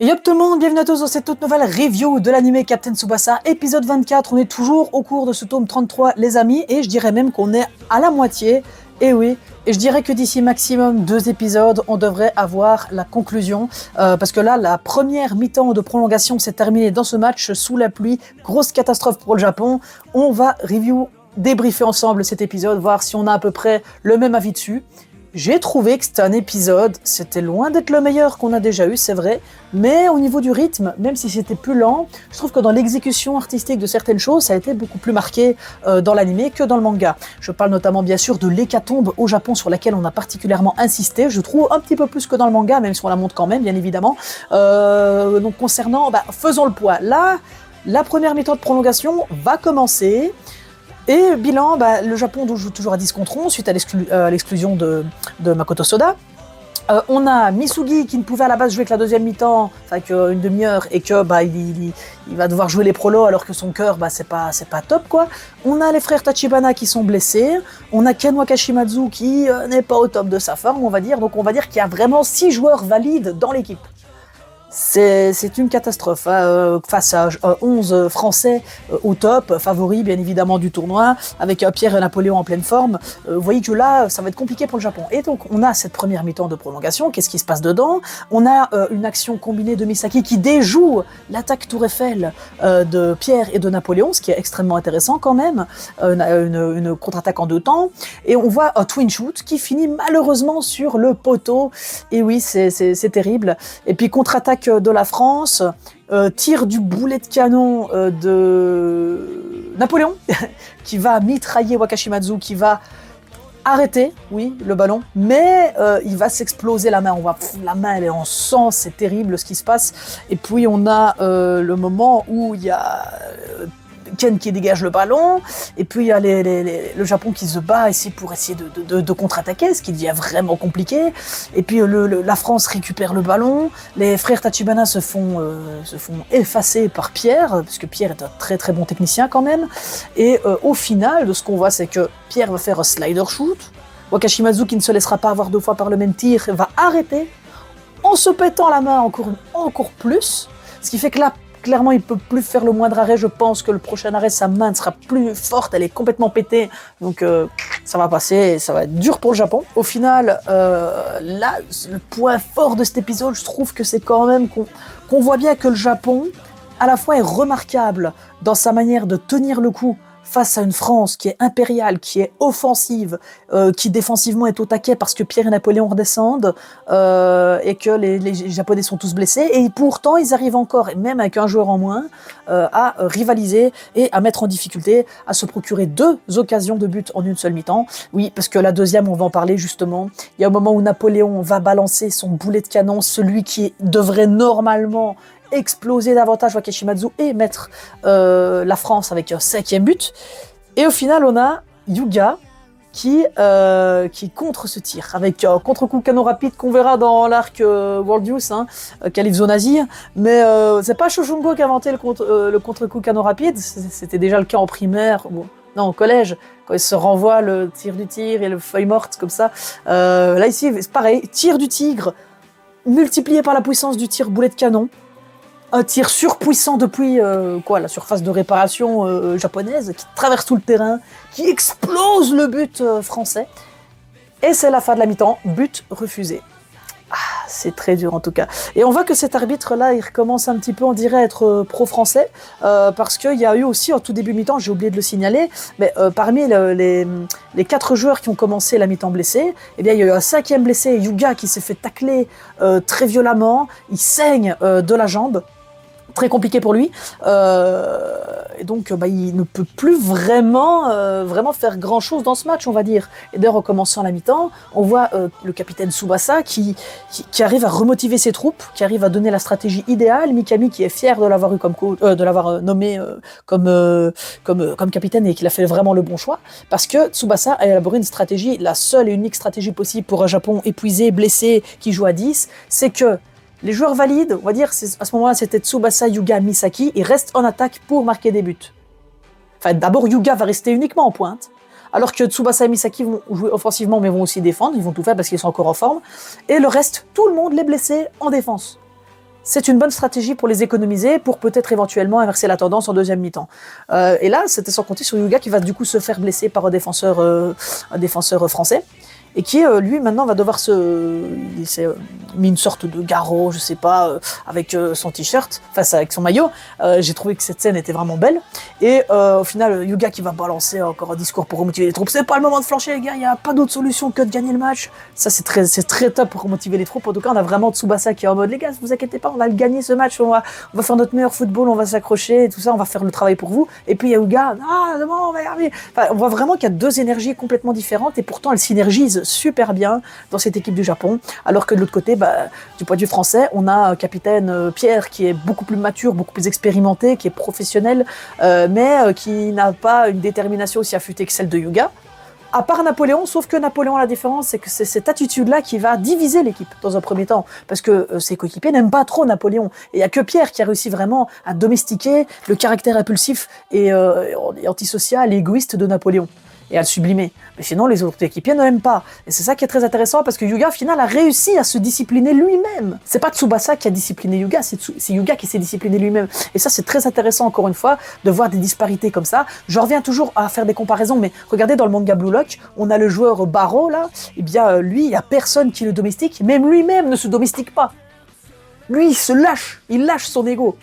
Et yop tout le monde, bienvenue à tous dans cette toute nouvelle review de l'anime Captain Tsubasa, épisode 24. On est toujours au cours de ce tome 33, les amis, et je dirais même qu'on est à la moitié. Et oui, et je dirais que d'ici maximum 2 épisodes, on devrait avoir la conclusion. Parce que là, la première mi-temps de prolongation s'est terminée dans ce match sous la pluie. Grosse catastrophe pour le Japon. On va débriefer ensemble cet épisode, voir si on a à peu près le même avis dessus. J'ai trouvé que c'était un épisode, c'était loin d'être le meilleur qu'on a déjà eu, c'est vrai, mais au niveau du rythme, même si c'était plus lent, je trouve que dans l'exécution artistique de certaines choses, ça a été beaucoup plus marqué dans l'anime que dans le manga. Je parle notamment bien sûr de l'hécatombe au Japon sur laquelle on a particulièrement insisté, je trouve un petit peu plus que dans le manga, même si on la montre quand même, bien évidemment. Donc concernant, faisons le poids. Là, la première mi-temps de prolongation va commencer. Et bilan, le Japon joue toujours à 10 contre 11 suite à l'exclusion de Makoto Soda. On a Misugi qui ne pouvait à la base jouer que la deuxième mi-temps, enfin qu'une demi-heure, et que il va devoir jouer les prolos alors que son cœur c'est pas top quoi. On a les frères Tachibana qui sont blessés, on a Ken Wakashimazu qui n'est pas au top de sa forme, on va dire. Donc on va dire qu'il y a vraiment 6 joueurs valides dans l'équipe. C'est une catastrophe face à 11 Français au top, favoris bien évidemment du tournoi, avec Pierre et Napoléon en pleine forme. Vous voyez que là, ça va être compliqué pour le Japon. Et donc, on a cette première mi-temps de prolongation. Qu'est-ce qui se passe dedans? On a une action combinée de Misaki qui déjoue l'attaque Tour Eiffel de Pierre et de Napoléon, ce qui est extrêmement intéressant quand même. Une contre-attaque en 2 temps. Et on voit un twin shoot qui finit malheureusement sur le poteau. Et oui, c'est terrible. Et puis contre-attaque de la France, tir du boulet de canon de Napoléon, qui va mitrailler Wakashimazu, qui va arrêter, oui, le ballon, mais il va s'exploser la main. On voit, la main, elle est en sang, c'est terrible ce qui se passe. Et puis on a le moment où il y a Ken qui dégage le ballon, et puis il y a le Japon qui se bat ici pour essayer de contre-attaquer, ce qui devient vraiment compliqué. Et puis la France récupère le ballon, les frères Tachibana se font effacer par Pierre, parce que Pierre est un très très bon technicien quand même. Et au final, de ce qu'on voit, c'est que Pierre va faire un slider shoot, Wakashimazu, qui ne se laissera pas avoir 2 fois par le même tir, va arrêter en se pétant la main encore plus, ce qui fait que là, clairement, il peut plus faire le moindre arrêt. Je pense que le prochain arrêt, sa main ne sera plus forte. Elle est complètement pétée. Donc, ça va passer. Ça va être dur pour le Japon. Au final, là, le point fort de cet épisode, je trouve que c'est quand même qu'on voit bien que le Japon, à la fois, est remarquable dans sa manière de tenir le coup face à une France qui est impériale, qui est offensive, qui défensivement est au taquet parce que Pierre et Napoléon redescendent et que les Japonais sont tous blessés. Et pourtant, ils arrivent encore, même avec un joueur en moins, à rivaliser et à mettre en difficulté, à se procurer 2 occasions de but en une seule mi-temps. Oui, parce que la deuxième, on va en parler justement. Il y a un moment où Napoléon va balancer son boulet de canon, celui qui devrait normalement exploser davantage Wakashimazu et mettre la France avec un 5e but. Et au final, on a Yuga qui contre ce tir, avec un contre-coup canon rapide qu'on verra dans l'arc World Youth, Calypso Nazi. Mais c'est pas Shoshungo qui a inventé le contre-coup canon rapide, c'était déjà le cas en primaire, non, au collège, quand il se renvoie le tir du tigre et le feuille morte comme ça. Là ici, c'est pareil, tir du tigre multiplié par la puissance du tir boulet de canon. Un tir surpuissant depuis la surface de réparation japonaise, qui traverse tout le terrain, qui explose le but français. Et c'est la fin de la mi-temps, but refusé. Ah, c'est très dur en tout cas. Et on voit que cet arbitre-là, il recommence un petit peu, on dirait, à être pro-français, parce qu'il y a eu aussi, en tout début de mi-temps, j'ai oublié de le signaler, mais parmi les 4 joueurs qui ont commencé la mi-temps blessés, eh bien, il y a eu un 5e blessé, Yuga, qui s'est fait tacler très violemment, il saigne de la jambe. Très compliqué pour lui, et donc il ne peut plus vraiment faire grand chose dans ce match, on va dire. Et d'ailleurs, en commençant la mi-temps, on voit le capitaine Tsubasa qui arrive à remotiver ses troupes, qui arrive à donner la stratégie idéale. Mikami qui est fier de l'avoir eu de l'avoir nommé comme capitaine, et qu'il a fait vraiment le bon choix, parce que Tsubasa a élaboré une stratégie, la seule et unique stratégie possible pour un Japon épuisé, blessé, qui joue à 10, c'est que les joueurs valides, on va dire, à ce moment-là, c'était Tsubasa, Yuga, Misaki, ils restent en attaque pour marquer des buts. Enfin, d'abord, Yuga va rester uniquement en pointe, alors que Tsubasa et Misaki vont jouer offensivement, mais vont aussi défendre, ils vont tout faire parce qu'ils sont encore en forme. Et le reste, tout le monde, les blessés, en défense. c'est une bonne stratégie pour les économiser, pour peut-être éventuellement inverser la tendance en deuxième mi-temps. Et là, c'était sans compter sur Hyuga qui va du coup se faire blesser par un défenseur français. Et qui, lui, maintenant, va devoir il s'est mis une sorte de garrot, je sais pas, avec son t-shirt, avec son maillot. J'ai trouvé que cette scène était vraiment belle. Et au final, Hyuga qui va balancer encore un discours pour remotiver les troupes. C'est pas le moment de flancher, les gars, il n'y a pas d'autre solution que de gagner le match. Ça, c'est très top pour remotiver les troupes. En tout cas, on a vraiment Tsubasa qui est en mode, les gars, ne vous inquiétez pas, on va le gagner ce match, on va faire notre meilleur football, on va s'accrocher et tout ça, on va faire le travail pour vous. Et puis, il y a Hyuga, on va y arriver. On voit vraiment qu'il y a deux énergies complètement différentes et pourtant, elles synergisent super bien dans cette équipe du Japon, alors que de l'autre côté, du point de vue français, on a un capitaine Pierre qui est beaucoup plus mature, beaucoup plus expérimenté, qui est professionnel, mais qui n'a pas une détermination aussi affûtée que celle de Hyuga. À part Napoléon, sauf que Napoléon, la différence, c'est que c'est cette attitude-là qui va diviser l'équipe dans un premier temps, parce que ses coéquipiers n'aiment pas trop Napoléon. Et il n'y a que Pierre qui a réussi vraiment à domestiquer le caractère impulsif et antisocial et égoïste de Napoléon, et à le sublimer. Mais sinon, les autres équipiers ne l'aiment pas. Et c'est ça qui est très intéressant, parce que Hyuga, au final, a réussi à se discipliner lui-même. C'est pas Tsubasa qui a discipliné Hyuga, c'est Hyuga qui s'est discipliné lui-même. Et ça, c'est très intéressant, encore une fois, de voir des disparités comme ça. Je reviens toujours à faire des comparaisons, mais regardez, dans le manga Blue Lock, on a le joueur Barreau, là, et bien, lui, il n'y a personne qui le domestique, même lui-même ne se domestique pas. Lui, il lâche son ego.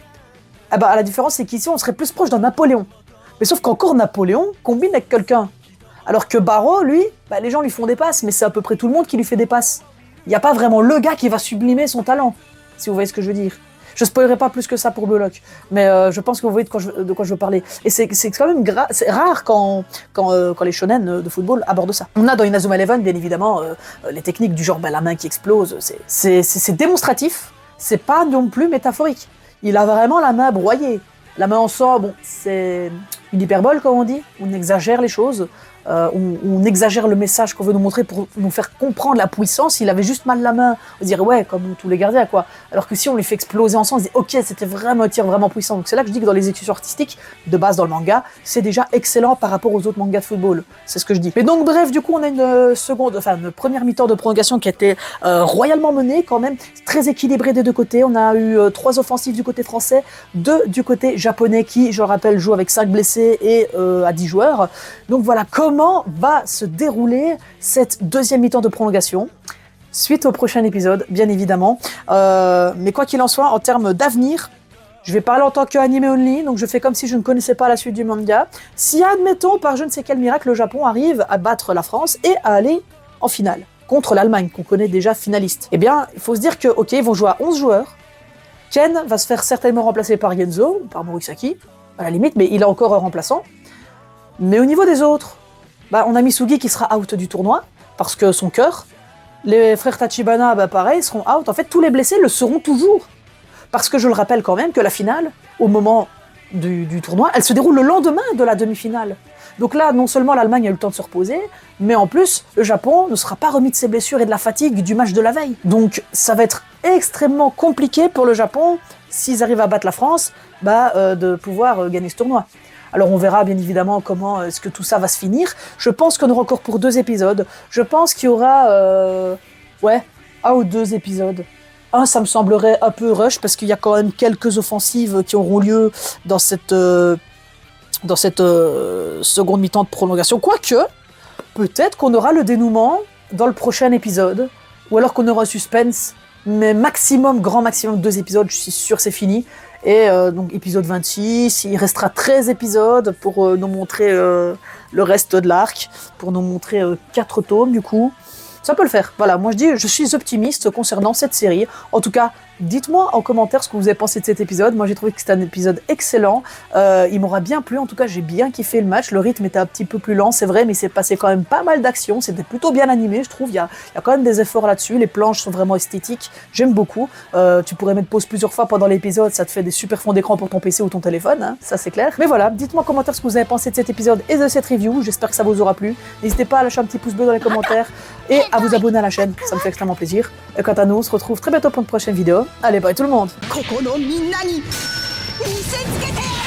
La différence, c'est qu'ici, on serait plus proche d'un Napoléon. Mais sauf qu'encore Napoléon combine avec quelqu'un. Alors que Barreau, lui, les gens lui font des passes, mais c'est à peu près tout le monde qui lui fait des passes. Il n'y a pas vraiment le gars qui va sublimer son talent, si vous voyez ce que je veux dire. Je spoilerai pas plus que ça pour Blue Lock, mais je pense que vous voyez de quoi je veux parler. Et c'est quand même c'est rare quand les shonen de football abordent ça. On a dans Inazuma Eleven, bien évidemment, les techniques du genre la main qui explose, c'est démonstratif, c'est pas non plus métaphorique. Il a vraiment la main broyée. La main en sang, c'est une hyperbole, comme on dit, on exagère les choses. On exagère le message qu'on veut nous montrer pour nous faire comprendre la puissance. Il avait juste mal la main, on dirait ouais, comme tous les gardiens quoi. Alors que si on les fait exploser ensemble, on se dit ok, c'était vraiment un tir vraiment puissant. Donc c'est là que je dis que dans les exécutions artistiques, de base dans le manga, c'est déjà excellent par rapport aux autres mangas de football. C'est ce que je dis. Mais donc bref, du coup on a une première mi-temps de prolongation qui a été royalement menée quand même, très équilibrée des deux côtés. On a eu 3 offensives du côté français, 2 du côté japonais qui, je le rappelle, joue avec 5 blessés et à 10 joueurs. Donc voilà, comment va se dérouler cette deuxième mi-temps de prolongation suite au prochain épisode, bien évidemment. Mais quoi qu'il en soit, en termes d'avenir, je vais parler en tant qu'anime only, donc je fais comme si je ne connaissais pas la suite du manga. Si, admettons, par je ne sais quel miracle, le Japon arrive à battre la France et à aller en finale contre l'Allemagne, qu'on connaît déjà finaliste, eh bien, il faut se dire que, ok, ils vont jouer à 11 joueurs. Ken va se faire certainement remplacer par Genzo, par Morisaki, à la limite, mais il a encore un remplaçant. Mais au niveau des autres, on a Misugi qui sera out du tournoi, parce que son cœur. Les frères Tachibana, pareil, seront out. En fait, tous les blessés le seront toujours. Parce que je le rappelle quand même que la finale, au moment du tournoi, elle se déroule le lendemain de la demi-finale. Donc là, non seulement l'Allemagne a eu le temps de se reposer, mais en plus, le Japon ne sera pas remis de ses blessures et de la fatigue du match de la veille. Donc ça va être extrêmement compliqué pour le Japon, s'ils arrivent à battre la France, de pouvoir gagner ce tournoi. Alors on verra bien évidemment comment est-ce que tout ça va se finir. Je pense qu'on aura encore pour 2 épisodes. Je pense qu'il y aura 1 ou 2 épisodes. Un, ça me semblerait un peu rush parce qu'il y a quand même quelques offensives qui auront lieu dans cette seconde mi-temps de prolongation. Quoique, peut-être qu'on aura le dénouement dans le prochain épisode, ou alors qu'on aura un suspense, mais grand maximum 2 épisodes, je suis sûr c'est fini. Et donc épisode 26, il restera 13 épisodes pour nous montrer le reste de l'arc, pour nous montrer 4 tomes du coup. Ça peut le faire. Voilà, moi je suis optimiste concernant cette série. En tout cas, dites-moi en commentaire ce que vous avez pensé de cet épisode. Moi j'ai trouvé que c'était un épisode excellent. Il m'aura bien plu, en tout cas j'ai bien kiffé le match. Le rythme était un petit peu plus lent, c'est vrai, mais il s'est passé quand même pas mal d'actions. C'était plutôt bien animé, je trouve. Il y a quand même des efforts là-dessus. Les planches sont vraiment esthétiques. J'aime beaucoup. Tu pourrais mettre pause plusieurs fois pendant l'épisode. Ça te fait des super fonds d'écran pour ton PC ou ton téléphone, hein, ça c'est clair. Mais voilà, dites-moi en commentaire ce que vous avez pensé de cet épisode et de cette review. J'espère que ça vous aura plu. N'hésitez pas à lâcher un petit pouce bleu dans les commentaires et à vous abonner à la chaîne. Ça me fait extrêmement plaisir. Et quant à nous, on se retrouve très bientôt pour une prochaine vidéo. Allez, bye tout le monde! ここのみんなに見せつけてやる